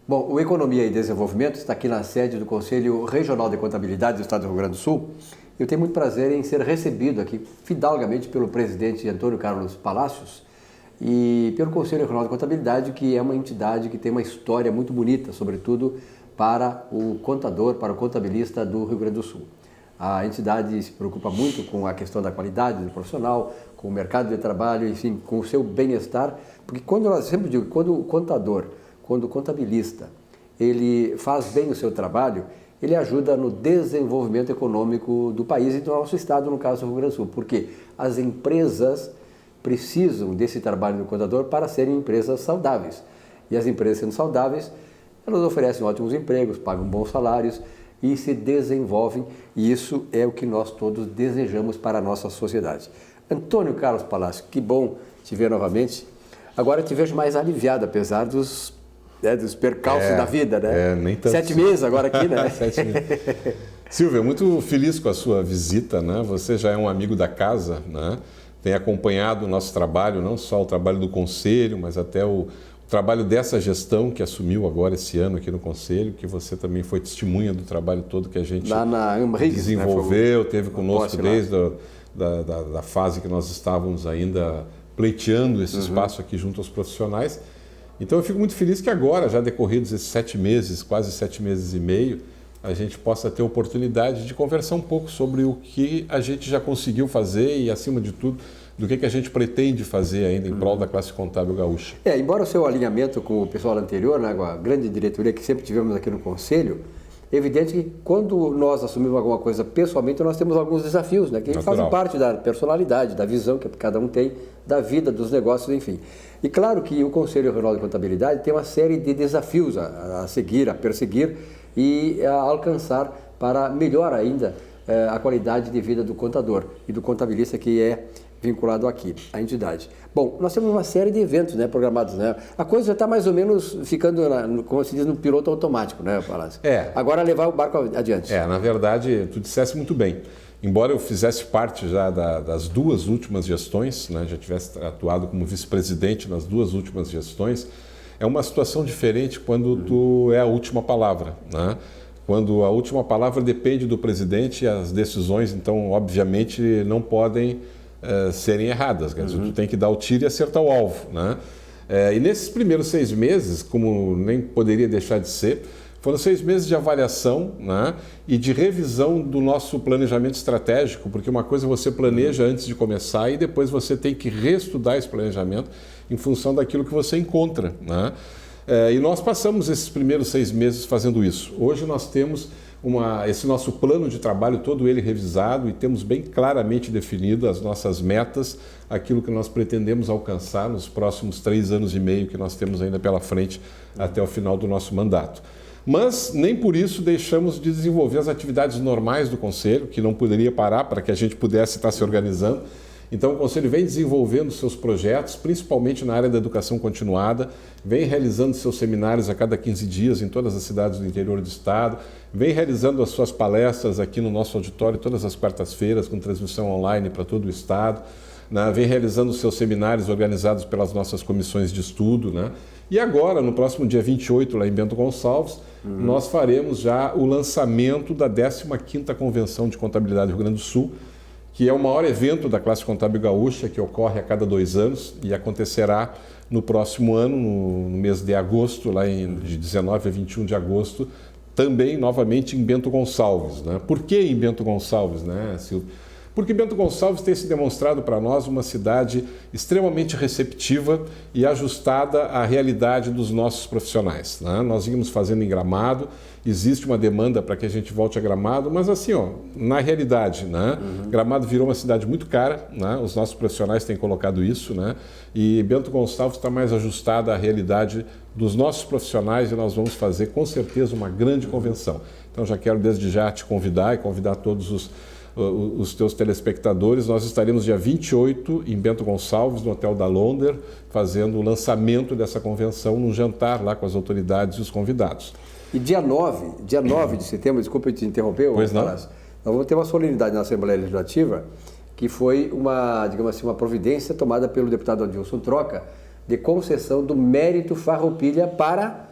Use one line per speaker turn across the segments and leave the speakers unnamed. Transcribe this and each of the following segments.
Bom, o Economia e Desenvolvimento está aqui na sede do Conselho Regional de Contabilidade do Estado do Rio Grande do Sul. Eu tenho muito prazer em ser recebido aqui fidalgamente pelo presidente Antônio Carlos Palacios e pelo Conselho Regional de Contabilidade, que é uma entidade que tem uma história muito bonita, sobretudo para o contador, para o contabilista do Rio Grande do Sul. A entidade se preocupa muito com a questão da qualidade do profissional, com o mercado de trabalho, enfim, com o seu bem-estar, porque quando eu sempre digo, quando o contador, quando o contabilista, ele faz bem o seu trabalho, ele ajuda no desenvolvimento econômico do país e do nosso estado, no caso do Rio Grande do Sul, porque as empresas precisam desse trabalho do contador para serem empresas saudáveis. E as empresas sendo saudáveis, elas oferecem ótimos empregos, pagam bons salários e se desenvolvem, e isso é o que nós todos desejamos para a nossa sociedade. Antônio Carlos Palacios, que bom te ver novamente. Agora te vejo mais aliviado, apesar dos percalços da vida, né?
Nem tanto.
7 meses agora aqui, né?
7 meses. Silvia, muito feliz com a sua visita, né? Você já é um amigo da casa, né? Tem acompanhado o nosso trabalho, não só o trabalho do Conselho, mas até o trabalho dessa gestão que assumiu agora esse ano aqui no Conselho, que você também foi testemunha do trabalho todo que a gente
lá na
desenvolveu, né? Teve conosco desde da fase que nós estávamos ainda pleiteando esse espaço aqui junto aos profissionais. Então eu fico muito feliz que agora, já decorridos esses 7 meses, quase 7 meses e meio, a gente possa ter a oportunidade de conversar um pouco sobre o que a gente já conseguiu fazer e, acima de tudo, do que a gente pretende fazer ainda em prol da classe contábil gaúcha.
Embora o seu alinhamento com o pessoal anterior, né, com a grande diretoria que sempre tivemos aqui no Conselho, é evidente que quando nós assumimos alguma coisa pessoalmente, nós temos alguns desafios, né, que fazem parte da personalidade, da visão que cada um tem da vida, dos negócios, enfim. E claro que o Conselho Regional de Contabilidade tem uma série de desafios a seguir, a perseguir e a alcançar para melhor ainda a qualidade de vida do contador e do contabilista que é vinculado aqui, à entidade. Bom, nós temos uma série de eventos, né, programados, né? A coisa já está mais ou menos ficando, como se diz, no piloto automático, né, Palácio? Agora levar o barco adiante.
Na verdade, tu disseste muito bem. Embora eu fizesse parte já das 2 últimas gestões, né, já tivesse atuado como vice-presidente nas 2 últimas gestões, é uma situação diferente quando tu é a última palavra, né? Quando a última palavra depende do presidente, as decisões, então, obviamente, não podem serem erradas. Quer dizer, tu tem que dar o tiro e acertar o alvo, né? E nesses primeiros 6 meses, como nem poderia deixar de ser, foram 6 meses de avaliação, né, e de revisão do nosso planejamento estratégico, porque uma coisa você planeja antes de começar e depois você tem que reestudar esse planejamento em função daquilo que você encontra, né? E nós passamos esses primeiros 6 meses fazendo isso. Hoje nós temos esse nosso plano de trabalho, todo ele revisado, e temos bem claramente definido as nossas metas, aquilo que nós pretendemos alcançar nos próximos 3 anos e meio que nós temos ainda pela frente até o final do nosso mandato. Mas nem por isso deixamos de desenvolver as atividades normais do Conselho, que não poderia parar para que a gente pudesse estar se organizando. Então o Conselho vem desenvolvendo seus projetos, principalmente na área da educação continuada, vem realizando seus seminários a cada 15 dias em todas as cidades do interior do estado, vem realizando as suas palestras aqui no nosso auditório todas as quartas-feiras, com transmissão online para todo o estado, né? Vem realizando seus seminários organizados pelas nossas comissões de estudo, né? E agora, no próximo dia 28, lá em Bento Gonçalves, nós faremos já o lançamento da 15ª Convenção de Contabilidade do Rio Grande do Sul, que é o maior evento da classe contábil gaúcha, que ocorre a cada 2 anos e acontecerá no próximo ano, no mês de agosto, de 19 a 21 de agosto, também novamente em Bento Gonçalves, né? Por que em Bento Gonçalves, né, Silvio? Porque Bento Gonçalves tem se demonstrado para nós uma cidade extremamente receptiva e ajustada à realidade dos nossos profissionais, né? Nós íamos fazendo em Gramado, existe uma demanda para que a gente volte a Gramado, mas assim, na realidade, né? Gramado virou uma cidade muito cara, né? Os nossos profissionais têm colocado isso, né? E Bento Gonçalves está mais ajustada à realidade dos nossos profissionais e nós vamos fazer com certeza uma grande convenção. Então já quero desde já te convidar e convidar todos os teus telespectadores. Nós estaremos dia 28 em Bento Gonçalves, no Hotel da Londer, fazendo o lançamento dessa convenção, num jantar lá com as autoridades e os convidados.
E dia 9 de setembro, desculpa te interromper,
pois não.
Nós vamos ter uma solenidade na Assembleia Legislativa, que foi uma, digamos assim, uma providência tomada pelo deputado Adilson Troca, de concessão do mérito Farroupilha para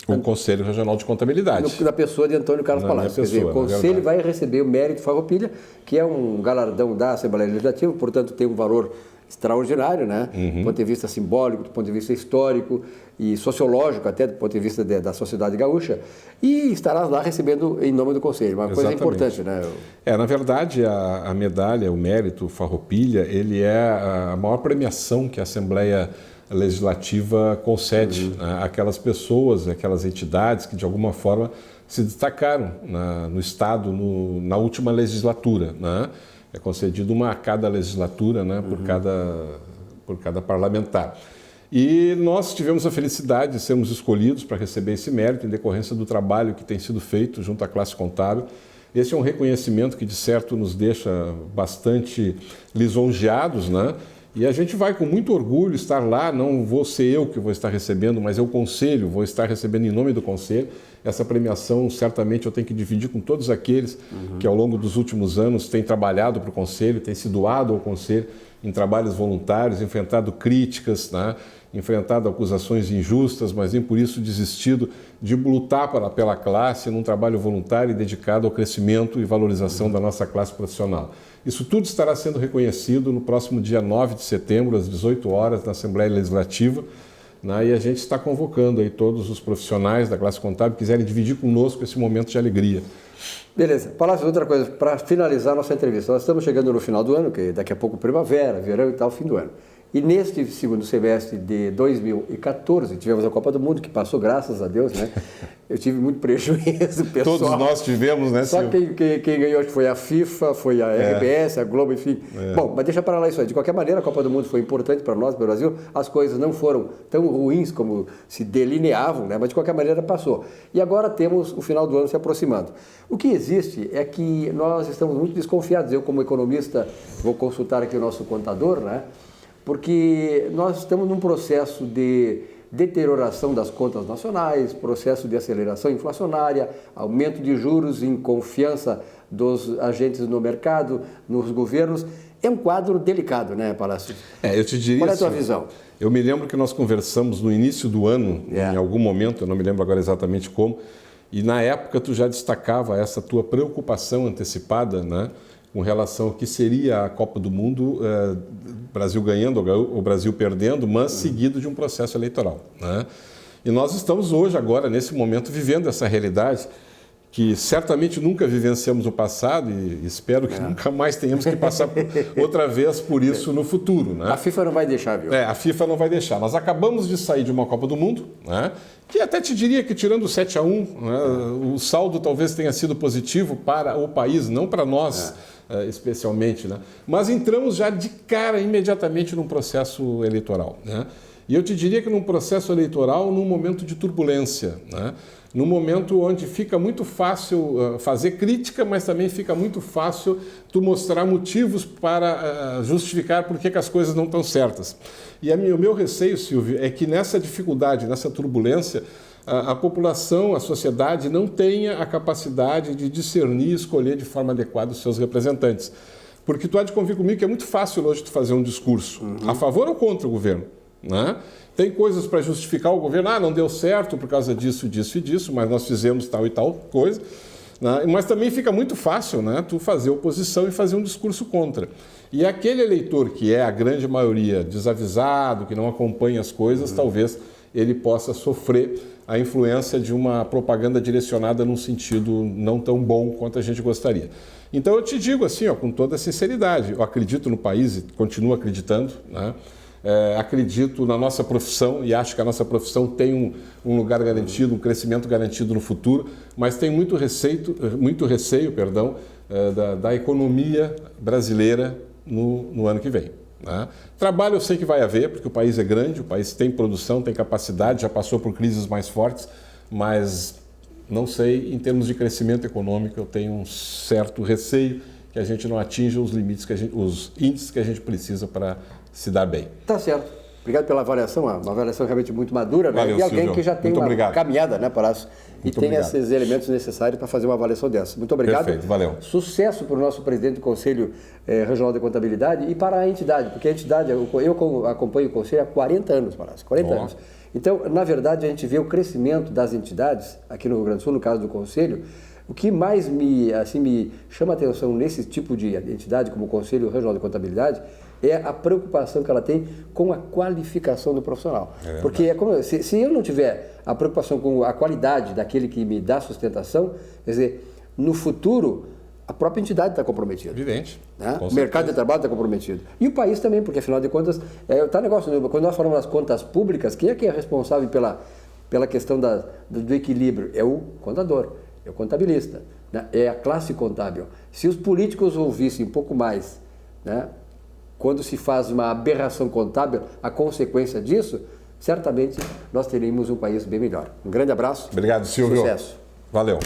o Conselho Regional de Contabilidade.
Da pessoa de Antônio Carlos Palácio. Quer dizer, o Conselho vai receber o mérito Farroupilha, que é um galardão da Assembleia Legislativa, portanto tem um valor extraordinário, né? Do ponto de vista simbólico, do ponto de vista histórico e sociológico, até do ponto de vista da sociedade gaúcha, e estará lá recebendo em nome do Conselho, uma coisa importante, né?
Na verdade, a medalha, o mérito Farroupilha, ele é a maior premiação que a Assembleia Legislativa concede àquelas pessoas, àquelas entidades que de alguma forma se destacaram no Estado na última legislatura, né? É concedido uma a cada legislatura, né, por cada parlamentar. E nós tivemos a felicidade de sermos escolhidos para receber esse mérito em decorrência do trabalho que tem sido feito junto à classe contábil. Esse é um reconhecimento que, de certo, nos deixa bastante lisonjeados, né? E a gente vai com muito orgulho estar lá, não vou ser eu que vou estar recebendo, mas é o Conselho, vou estar recebendo em nome do Conselho. Essa premiação, certamente, eu tenho que dividir com todos aqueles que, ao longo dos últimos anos, têm trabalhado para o Conselho, têm se doado ao Conselho em trabalhos voluntários, enfrentado críticas, né? Enfrentado acusações injustas, mas nem por isso desistido de lutar pela classe num trabalho voluntário e dedicado ao crescimento e valorização da nossa classe profissional. Isso tudo estará sendo reconhecido no próximo dia 9 de setembro, às 18 horas, na Assembleia Legislativa, né? E a gente está convocando aí todos os profissionais da classe contábil que quiserem dividir conosco esse momento de alegria.
Beleza. Palácio, outra coisa, para finalizar a nossa entrevista, nós estamos chegando no final do ano, que daqui a pouco primavera, verão e tal, fim do ano. E neste segundo semestre de 2014, tivemos a Copa do Mundo, que passou, graças a Deus, né? Eu tive muito prejuízo, pessoal.
Todos nós tivemos, né,
Só quem ganhou acho que foi a FIFA, foi a RBS, a Globo, enfim. Bom, mas deixa para lá isso aí. De qualquer maneira, a Copa do Mundo foi importante para nós, para o Brasil. As coisas não foram tão ruins como se delineavam, né? Mas de qualquer maneira passou. E agora temos o final do ano se aproximando. O que existe é que nós estamos muito desconfiados. Eu, como economista, vou consultar aqui o nosso contador, né? Porque nós estamos num processo de deterioração das contas nacionais, processo de aceleração inflacionária, aumento de juros, inconfiança dos agentes no mercado, nos governos. É um quadro delicado, né, Palácio?
Eu te diria.
Qual é a tua visão?
Eu me lembro que nós conversamos no início do ano, em algum momento, eu não me lembro agora exatamente como, e na época tu já destacava essa tua preocupação antecipada, né, com relação ao que seria a Copa do Mundo, Brasil ganhando ou Brasil perdendo, mas seguido de um processo eleitoral, né? E nós estamos hoje, agora, nesse momento, vivendo essa realidade que certamente nunca vivenciamos no passado e espero que nunca mais tenhamos que passar outra vez por isso no futuro, né?
A FIFA não vai deixar, viu?
A FIFA não vai deixar. Nós acabamos de sair de uma Copa do Mundo, né, que até te diria que, tirando o 7-1, né, o saldo talvez tenha sido positivo para o país, não para nós, especialmente, né? Mas entramos já de cara imediatamente num processo eleitoral, né? E eu te diria que num processo eleitoral, num momento de turbulência, né? Num momento onde fica muito fácil fazer crítica, mas também fica muito fácil tu mostrar motivos para justificar por que as coisas não estão certas. E o meu receio, Silvio, é que nessa dificuldade, nessa turbulência, a população, a sociedade não tenha a capacidade de discernir e escolher de forma adequada os seus representantes. Porque tu há de convir comigo que é muito fácil hoje tu fazer um discurso a favor ou contra o governo, né? Tem coisas para justificar o governo, não deu certo por causa disso, disso e disso, mas nós fizemos tal e tal coisa, né? Mas também fica muito fácil, né, tu fazer oposição e fazer um discurso contra. E aquele eleitor que é a grande maioria desavisado, que não acompanha as coisas, talvez ele possa sofrer a influência de uma propaganda direcionada num sentido não tão bom quanto a gente gostaria. Então eu te digo assim, com toda sinceridade, eu acredito no país e continuo acreditando, né? Acredito na nossa profissão e acho que a nossa profissão tem um lugar garantido, um crescimento garantido no futuro, mas tem muito receio, da economia brasileira no ano que vem, né? Trabalho eu sei que vai haver, porque o país é grande, o país tem produção, tem capacidade, já passou por crises mais fortes, mas não sei, em termos de crescimento econômico, eu tenho um certo receio que a gente não atinja os limites, os índices que a gente precisa para se dar bem.
Tá certo. Obrigado pela avaliação, uma avaliação realmente muito madura, né?
Valeu,
E alguém
Silvio.
que já tem
Muito
uma
obrigado.
caminhada, né, Palácio? E tem esses elementos necessários para fazer uma avaliação dessa. Muito obrigado.
Perfeito, valeu.
Sucesso para o nosso presidente do Conselho Regional de Contabilidade e para a entidade, porque a entidade, eu acompanho o Conselho há 40 anos, Palácio, 40 anos. Então, na verdade, a gente vê o crescimento das entidades, aqui no Rio Grande do Sul, no caso do Conselho. O que mais me chama a atenção nesse tipo de entidade, como o Conselho Regional de Contabilidade, é a preocupação que ela tem com a qualificação do profissional. Porque se eu não tiver a preocupação com a qualidade daquele que me dá sustentação, quer dizer, no futuro, a própria entidade está comprometida.
Evidente.
Né? O mercado de trabalho está comprometido. E o país também, porque afinal de contas, quando nós falamos das contas públicas, quem é que é responsável pela questão do equilíbrio? É o contador, é o contabilista, né? É a classe contábil. Se os políticos ouvissem um pouco mais, né? Quando se faz uma aberração contábil, a consequência disso, certamente nós teríamos um país bem melhor. Um grande abraço.
Obrigado, Silvio.
Sucesso.
Valeu.